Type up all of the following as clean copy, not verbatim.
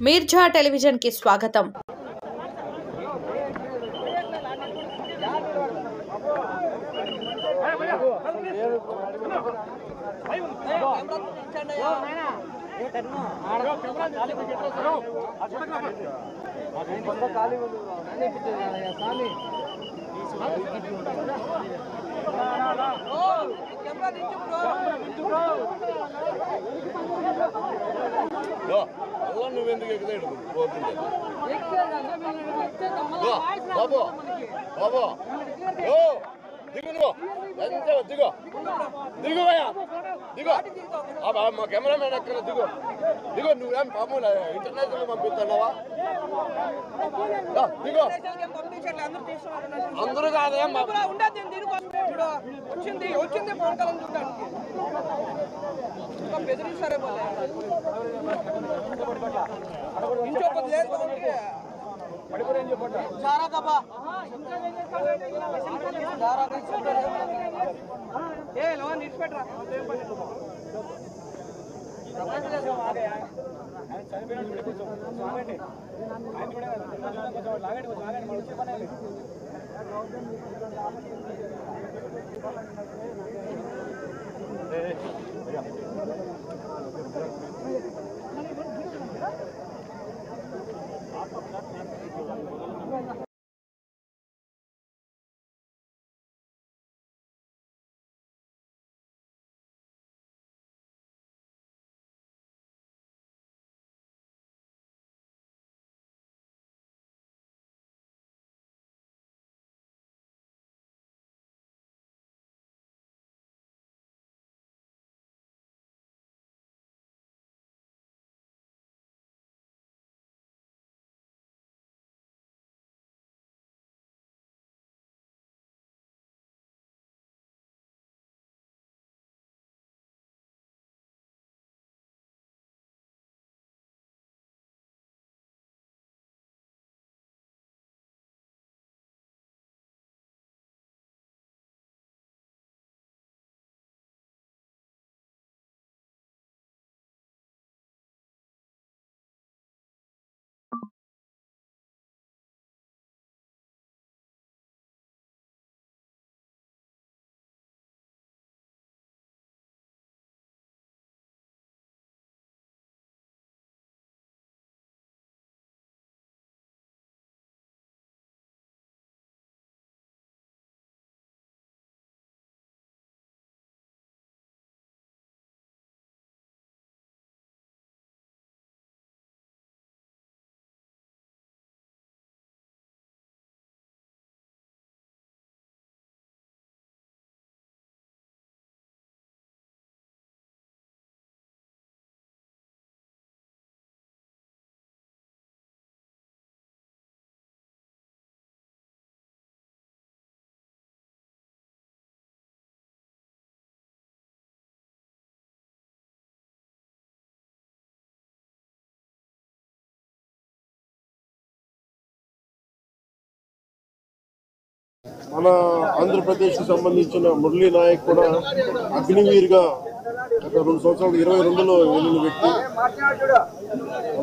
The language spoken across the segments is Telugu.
మీర్జా టెలివిజన్ కి స్వాగతం। మా కెమెరామెన్ అక్కడ దిగు నువ్వేం పాపం ఇంటర్నేషనల్ పంపిస్తున్నావా? దిగు అందరూ కాదే వచ్చింది పవన్ కళ్యాణ్ చూడడానికి బెదిరిస్తారే ఇంకొకటి లేదు నిడిచిపెట్టరా మన ఆంధ్రప్రదేశ్కి సంబంధించిన మురళీ నాయక్ కూడా అగ్నివీర్గా గత 2 సంవత్సరాలు 22లో వెళ్ళిన వ్యక్తి.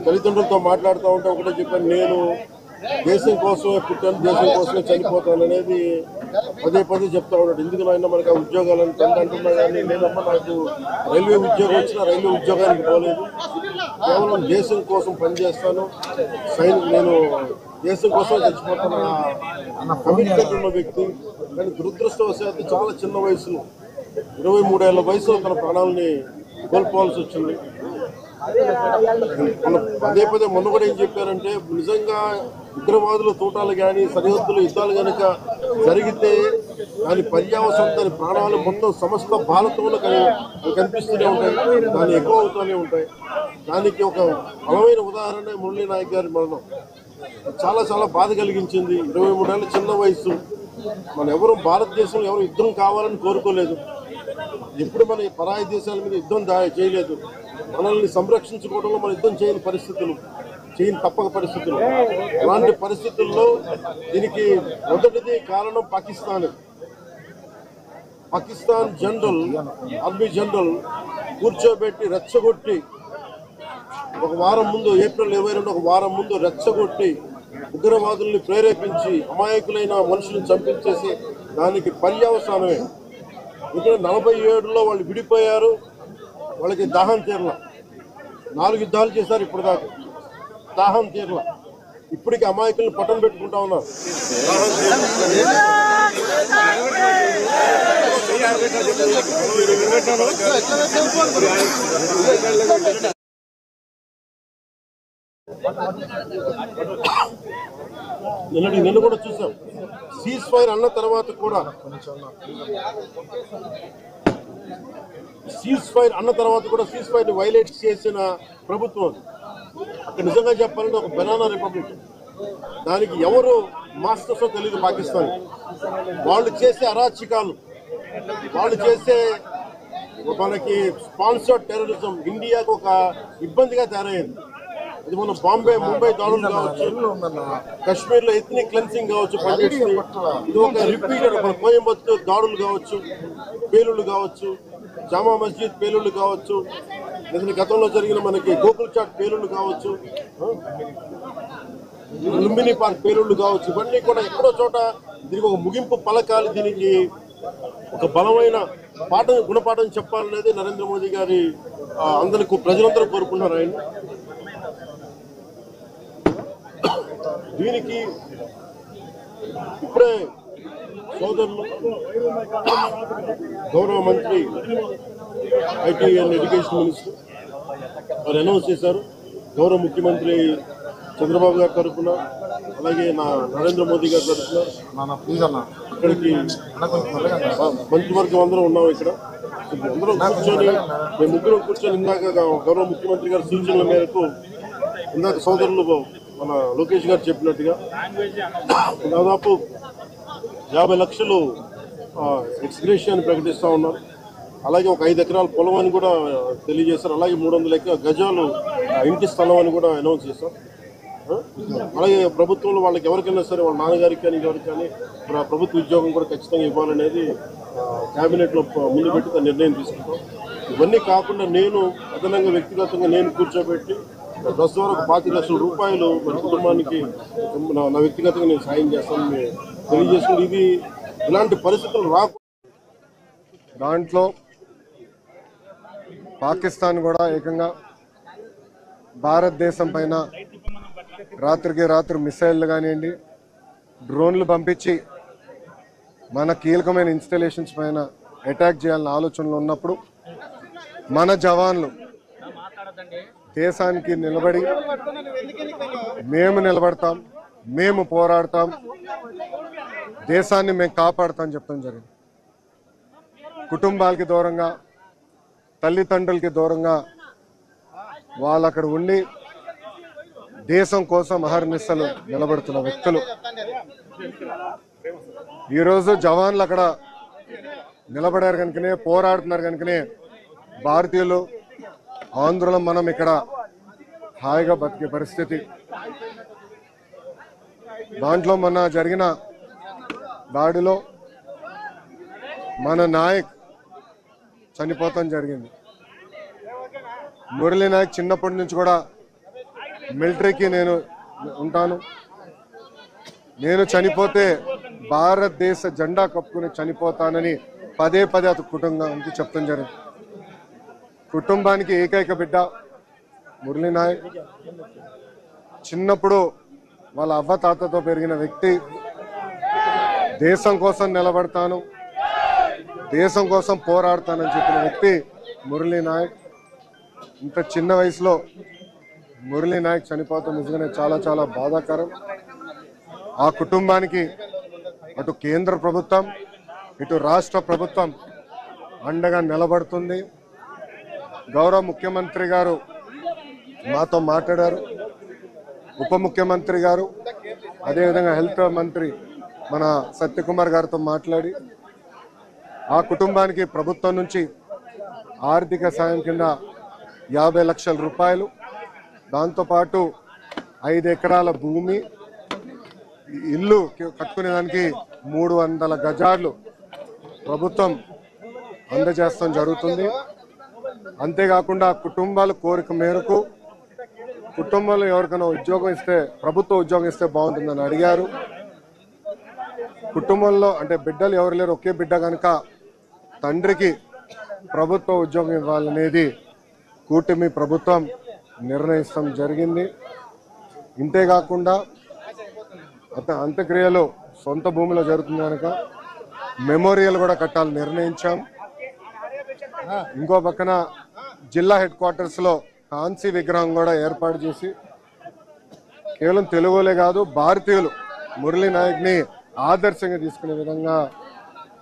తల్లిదండ్రులతో మాట్లాడుతూ ఉంటే ఒకటే చెప్పాను, నేను దేశం కోసమే పుట్టాను, దేశం కోసమే చనిపోతాను అనేది పదే చెప్తా ఉన్నాడు. ఎందుకు నాయన మనకు ఆ ఉద్యోగాలను అంటున్నా కానీ లేదమ్మా, నాకు రైల్వే ఉద్యోగం వచ్చినా రైల్వే ఉద్యోగానికి పోలేదు, కేవలం దేశం కోసం పనిచేస్తాను, నేను దేశం కోసం చచ్చిపోతాను అన్న కమిట్మెంట్ ఉన్న వ్యక్తి. కానీ దురదృష్టవశాత్తు చాలా చిన్న వయసులో 23 ఏళ్ల వయసులో తన ప్రాణాలని కోల్పోవాల్సి వచ్చింది. పదే మొన్న కూడా ఏం చెప్పారంటే, నిజంగా ఉగ్రవాదుల తూటాలు కానీ సరిహద్దుల యుద్ధాలు కనుక జరిగితే దాని పర్యావసనం, దాని ప్రాణాలు మొత్తం సమస్త భారతంలో కనిపిస్తూనే ఉంటాయి, దాన్ని ఎక్కువ అవుతూనే ఉంటాయి. దానికి ఒక బలమైన ఉదాహరణ మురళీ నాయక్ గారి మరణం. చాలా బాధ కలిగించింది. 23 ఏళ్ళ చిన్న వయసు. మన ఎవరు భారతదేశంలో ఎవరు యుద్ధం కావాలని కోరుకోలేదు, ఎప్పుడు మన పరాయి దేశాల మీద యుద్ధం చేయలేదు. మనల్ని సంరక్షించుకోవడంలో మన యుద్ధం చేయని తప్పక పరిస్థితులు. అలాంటి పరిస్థితుల్లో దీనికి మొదటిది కారణం Pakistan. Pakistan general, army general కూర్చోబెట్టి రెచ్చగొట్టి ఒక వారం ముందు ఏప్రిల్ 22 ఒక వారం ముందు రెచ్చగొట్టి ఉగ్రవాదుల్ని ప్రేరేపించి అమాయకులైన మనుషులను చంపించేసి దానికి పర్యవసానమే. ఇక్కడ 47లో వాళ్ళు విడిపోయారు, వాళ్ళకి దాహం తీరల. 4 యుద్ధాలు చేశారు ఇప్పటిదాకా, దాహం తీరల. ఇప్పటికి అమాయకులను పట్టం పెట్టుకుంటా ఉన్నారు. నిన్న కూడా చూసాం. సీజ్ ఫైర్ అన్న తర్వాత కూడా సీజ్ ఫైర్ ని వైలేట్ చేసిన ప్రభుత్వం అక్కడ. నిజంగా చెప్పాలంటే ఒక బనానా రిపబ్లిక్. దానికి ఎవరు మాస్టర్సో తెలియదు పాకిస్తాన్. వాళ్ళు చేసే అరాచకాలు, వాళ్ళు చేసే మనకి స్పాన్సర్డ్ టెర్రరిజం ఇండియాకు ఒక ఇబ్బందిగా తయారైంది. ఇది మన ముంబై దాడులు కావచ్చు, కశ్మీర్ లో ఎథ్నిక్ క్లెన్సింగ్ కావచ్చు, ఇది ఒక రిపీటెడ్. మన కోయంబత్తూర్ దాడులు కావచ్చు, పేలుళ్లు కావచ్చు, జామా మస్జిద్ పేలుళ్లు కావచ్చు, లేదా గతంలో జరిగిన మనకి గోకుల్ చాట్ పేలుళ్లు కావచ్చు, లుంబిని పార్క్ పేలుళ్లు కావచ్చు, ఇవన్నీ కూడా ఎక్కడో చోట దీనికి ఒక ముగింపు పలకాలి. దీనికి ఒక బలమైన గుణపాఠం చెప్పాలనేది నరేంద్ర మోదీ గారి అందరికీ ప్రజలందరూ కోరుకుంటున్నారు. ఆయన దీనికి ఇప్పుడే సోదరులు గౌరవ మంత్రి ఐటీ అండ్ ఎడ్యుకేషన్ మినిస్టర్ వారు అనౌన్స్ చేశారు. గౌరవ ముఖ్యమంత్రి చంద్రబాబు గారి తరఫున, అలాగే నరేంద్ర మోదీ గారి తరఫున ఇక్కడికి మంత్రివర్గం అందరం ఉన్నాం. ఇక్కడ అందరం కూర్చొని మేము ముగ్గురం కూర్చొని ఇందాక గౌరవ ముఖ్యమంత్రి గారి సూచనల మేరకు ఇందాక సోదరులు మన లోకేష్ గారు చెప్పినట్టుగా దాదాపు 50 లక్షలు ఎక్స్గ్రేషియా ప్రకటిస్తూ ఉన్నారు. అలాగే ఒక 5 ఎకరాల పొలం అని కూడా తెలియజేశారు. అలాగే 300 గజాలు ఇంటి స్థలం అని కూడా అనౌన్స్ చేశారు. అలాగే ప్రభుత్వంలో వాళ్ళకి ఎవరికైనా సరే, వాళ్ళ నాన్నగారికి కానీ ఎవరికి కానీ ప్రభుత్వ ఉద్యోగం కూడా ఖచ్చితంగా ఇవ్వాలనేది క్యాబినెట్లో ముందు పెట్టి నిర్ణయం తీసుకుంటాం. ఇవన్నీ కాకుండా నేను అదనంగా వ్యక్తిగతంగా నేను కూర్చోబెట్టి బస్ ద్వారా 25 లక్షల రూపాయలు మన కుటుంబానికి నా వ్యక్తిగతంగా నేను సాయం చేస్తానని తెలియజేసుకుని, ఇది ఇలాంటి పరిస్థితులు రాకుండా దాంట్లో పాకిస్తాన్ కూడా ఏకంగా భారతదేశం పైన రాత్రికి రాత్రి మిసైళ్ళు కానివ్వండి, డ్రోన్లు పంపించి మన కీలకమైన ఇన్స్టాలేషన్స్ పైన అటాక్ చేయాలన్న ఆలోచనలు ఉన్నప్పుడు మన జవాన్లు దేశానికి నిలబడి మేము నిలబడతాం, మేము పోరాడతాం, దేశాన్ని మేము కాపాడుతాం చెప్పడం జరిగింది. కుటుంబాలకి దూరంగా, తల్లిదండ్రులకి దూరంగా వాళ్ళు అక్కడ ఉండి దేశం కోసం అహర్నిశలు నిలబడుతున్న వ్యక్తులు. ఈరోజు జవాన్లు అక్కడ నిలబడారు కనుకనే, పోరాడుతున్నారు కనుకనే భారతీయులు ఆంధ్రులం మనం ఇక్కడ హాయిగా బతికే పరిస్థితి. దాంట్లో మొన్న జరిగిన దాడిలో మన నాయక్ చనిపోతాం జరిగింది. మురళీ నాయక్ చిన్నప్పటి నుంచి కూడా మిలిటరీకి నేను ఉంటాను, నేను చనిపోతే భారతదేశ జెండా కప్పుకుని చనిపోతానని పదే పదే అతని కుటుంబానికి చెప్తాం జరిగింది. కుటుంబానికి ఏకైక బిడ్డ మురళీ నాయక్. చిన్నప్పుడు వాళ్ళ అవ్వ తాతతో పెరిగిన వ్యక్తి. దేశం కోసం నిలబడతాను, దేశం కోసం పోరాడతానని చెప్పిన వ్యక్తి మురళీ నాయక్. ఇంత చిన్న వయసులో మురళీ నాయక్ చనిపోతాం నిజంగానే చాలా చాలా బాధాకరం. ఆ కుటుంబానికి అటు కేంద్ర ప్రభుత్వం, ఇటు రాష్ట్ర ప్రభుత్వం అండగా నిలబడుతుంది. గౌరవ ముఖ్యమంత్రి గారు మాతో మాట్లాడారు, ఉప ముఖ్యమంత్రి గారు, అదేవిధంగా హెల్త్ మంత్రి మన సత్యకుమార్ గారితో మాట్లాడి ఆ కుటుంబానికి ప్రభుత్వం నుంచి ఆర్థిక సాయం కింద 50 లక్షల రూపాయలు, దాంతోపాటు 5 ఎకరాల భూమి, ఇల్లు కట్టుకునేదానికి 300 గజాలు ప్రభుత్వం అందజేస్తాం జరుగుతుంది. అంతేకాకుండా కుటుంబాల కోరిక మేరకు కుటుంబంలో ఎవరికైనా ఉద్యోగం ఇస్తే, ప్రభుత్వ ఉద్యోగం ఇస్తే బాగుంటుందని అడిగారు. కుటుంబంలో అంటే బిడ్డలు ఎవరు లేరు, ఒకే బిడ్డ కనుక తండ్రికి ప్రభుత్వ ఉద్యోగం ఇవ్వాలనేది కూటమి ప్రభుత్వం నిర్ణయిస్తాం జరిగింది. ఇంతేకాకుండా అంత్యక్రియలు సొంత భూమిలో జరుగుతుంది కనుక మెమోరియల్ కూడా కట్టాలని నిర్ణయించాం. ఇంకో పక్కన జిల్లా హెడ్ క్వార్టర్స్ లో కాంసీ విగ్రహం కూడా ఏర్పాటు చేసి కేవలం తెలుగులే కాదు భారతీయులు మురళీ నాయక్ ని ఆదర్శంగా తీసుకునే విధంగా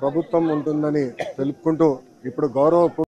ప్రభుత్వం ఉంటుందని తెలుపుకుంటూ ఇప్పుడు గౌరవ